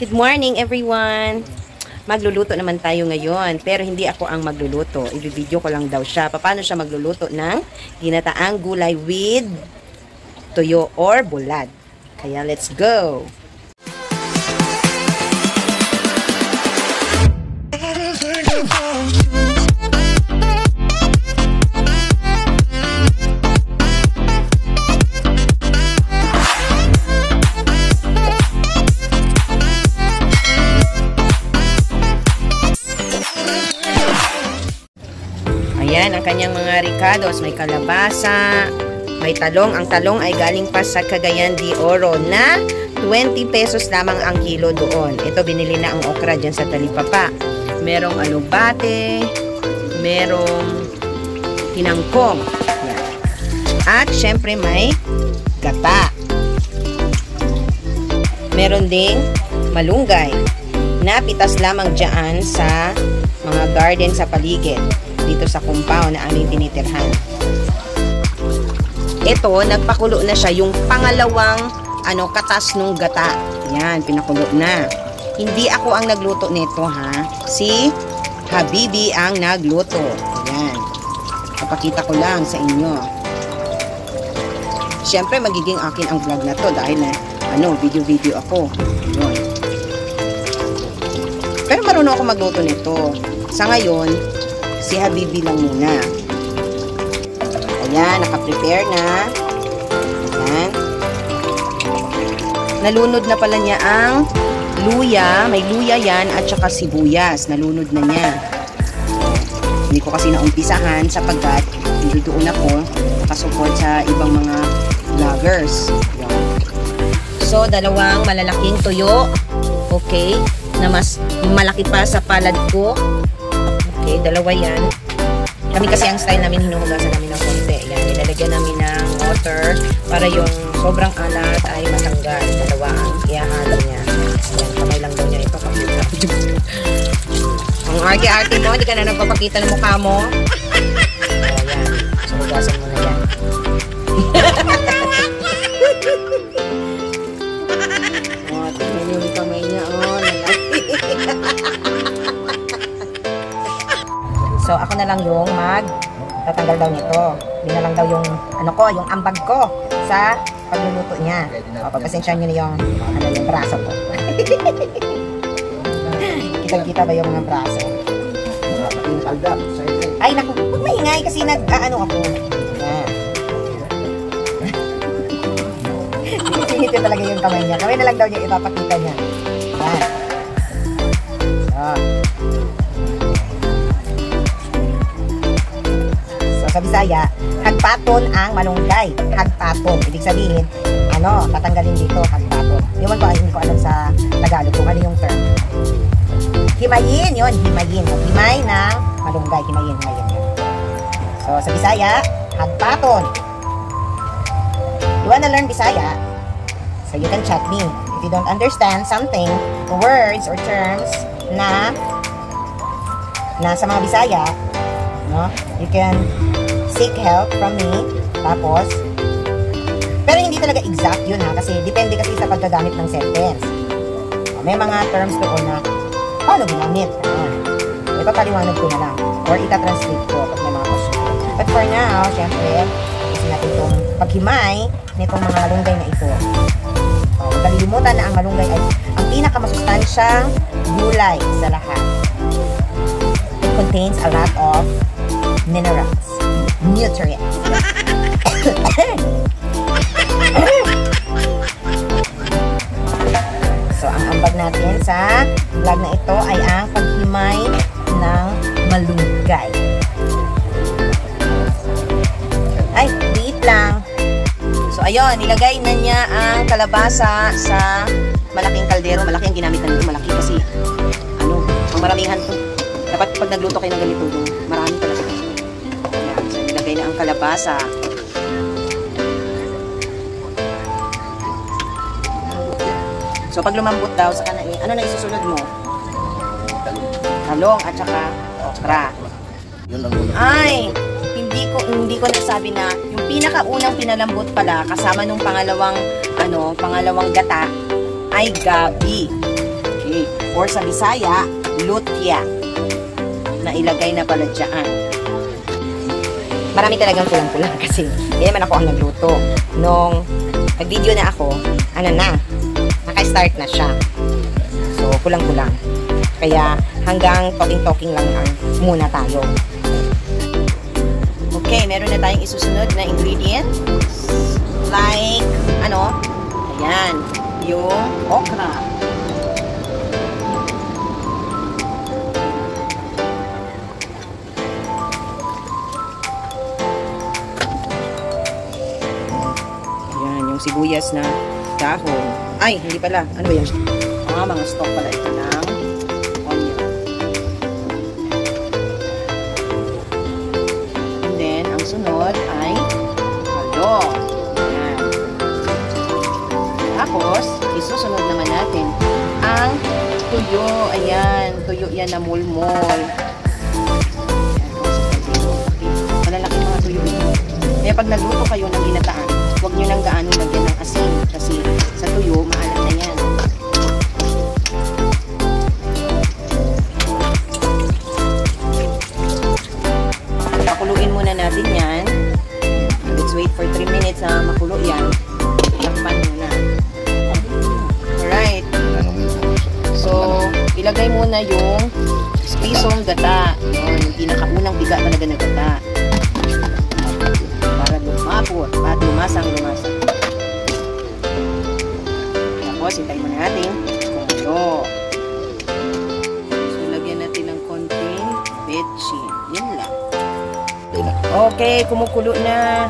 Good morning everyone! Magluluto naman tayo ngayon, pero hindi ako ang magluluto. I-video ko lang daw siya. Paano siya magluluto ng ginataang gulay with tuyo or bulad. Kaya let's go! Ayan, ang kanyang mga ricados. May kalabasa, may talong. Ang talong ay galing pa sa Cagayan de Oro na 20 pesos lamang ang kilo doon. Ito, binili na ang okra dyan sa Talipapa. Merong alubate, merong tinangkong. Ayan. At syempre may gata. Meron ding malunggay na pitas lamang dyan sa mga garden sa paligid. Dito sa compound na aming tinitirhan. Ito, nagpakulo na siya. Yung pangalawang katas nung gata. Yan, pinakulo na. Hindi ako ang nagluto nito, ha. Si Habibi ang nagluto. Yan. Papakita ko lang sa inyo. Siyempre, magiging akin ang vlog na to dahil video-video ako. Yun. Pero marunong ako magluto nito. Sa ngayon, si Habibi lang muna. Ayan, naka-prepare na. Ayan. Nalunod na pala niya ang luya. May luya yan at saka sibuyas. Nalunod na niya. Hindi ko kasi naumpisahan sapagkat hindi doon ako nakasupport sa ibang mga vloggers. Ayan. So, dalawang malalaking tuyo. Okay. Na mas malaki pa sa palad ko. Okay, dalawa yan. Kami kasi ang style namin, hinuhugasan namin ng konti. Yan, nilalagyan namin ng water para yung sobrang alat ay matanggal. Dalawa ang ihahalo niya. Yan, kamay lang daw niya ipapakita. Ang arte-arte mo, hindi ka na nagpapakita ng mukha mo. O, yan. So, hugasan mo na yan. O, tingnan yung kamay niya. O, so, ako na lang yung tatanggal daw nito. Hindi na lang daw yung, yung ambag ko sa pagluluto niya. O, pagpasensyahan nyo na yung braso ko. Kitang-kita ba yung mga braso? Ay, naku, huwag maingay kasi ako. Yan. Sinito talaga yung kamay niya. Kamay na lang daw niya ipapakita niya. Yan. So, sa Bisaya, hagpaton ang malunggay. Hagpaton. Ibig sabihin, tatanggalin dito, hagpaton. Hindi ko alam sa Tagalog kung ano yung term. Himayin, yun, himayin. Himay ng malunggay. Himayin. So, sa Bisaya, hagpaton. You wanna learn Bisaya? So, you can chat me. If you don't understand something, words or terms na sa mga Bisaya, you can seek help from me. Tapos, pero hindi talaga exact yun, ha, kasi depende kasi sa paggagamit ng sentence. May mga terms doon na paano ginamit. Ito paliwanag ko na lang or itatranslate ko pag may mga question. But for now, syempre, kasi natin itong paghimay nitong mga malunggay na ito. Huwag kalilimutan na ang malunggay ay ang pinakamasustansyang gulay sa lahat. It contains a lot of minerals, nutrients. So, ang ambag natin sa vlog na ito ay ang paghimay ng malunggay. Ay, wait lang. So, ayun, nilagay na niya ang kalabasa sa malaking kaldero. Malaki ang ginamit na nito. Malaki kasi, ang maramihan to. Dapat pag nagluto kayo ng ganito, marami talaga. Ayan, so, nilagay na ang kalabasa. So, pag lumambot daw, saka na ano na isusunod mo? Talong at saka okra. Ay, hindi ko nasabi na yung pinakaunang pinalambot pala kasama nung pangalawang gata ay gabi. Okay. Or sa Bisaya, lutya. Na ilagay na pala dyan. Marami talagang kulang-kulang kasi hindi naman ako ang nagluto. Nung nag-video na ako, naka-start na siya. So, kulang-kulang. Kaya hanggang talking-talking lang muna tayo. Okay, meron na tayong isusunod na ingredients. Like, ayan, yung okra. Ayan, yung sibuyas na dahon. Ay, hindi pala. Ano ba yan? Mga stock pala ito ng onion. And then, ang sunod ay halo. Tapos, isusunod naman natin ang tuyo. Ayan, tuyo yan na mulmol. Malalaki mga tuyo ito. Kaya pag nagluto kayo ng ginataan, huwag nyo nang gaano lagyan ng asin. Kasi sa tuyo, maalat na yan. Pakuluin muna natin yan. Let's wait for 3 minutes na makulo yan. Takpan muna. Alright. So, ilagay muna yung pisong gata. Yung pinakaunang piga talaga na gata. Para lumapot. At lumasang. Tapos, hintay muna natin kumulo. So, lagyan natin ng konting betchin. Yan lang. Okay, kumukulo na.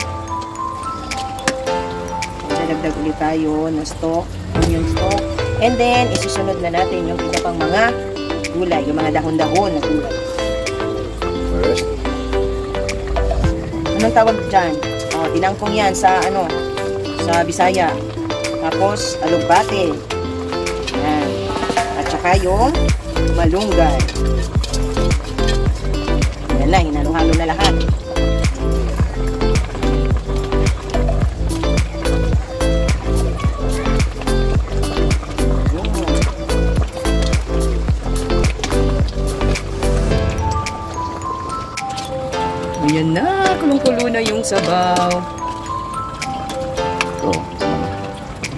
Dagdag ulit tayo ng stock, onion stock. And then, isusunod na natin yung iba pang mga gulay, yung mga dahon-dahon na gulay. First. Anong tawag dyan? Tinangkong yan sa, sa Bisaya. Tapos, alugbate. Yan. At saka yung malunggay. Yan lang, hinalo-halo na lahat. Ayan na, kulong-kulo na yung sabaw. Ito.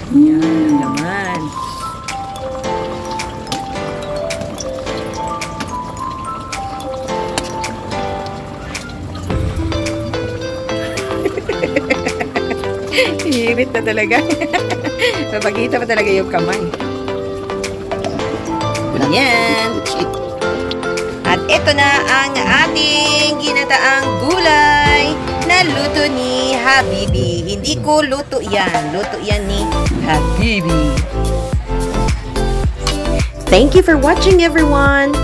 Ayan, naman. Hirit na talaga. Papagita pa talaga yung kamay. Ayan. At ito na ang ating ginataang gulay na luto ni Habibi. Hindi ko luto yan. Luto yan ni Habibi. Thank you for watching, everyone.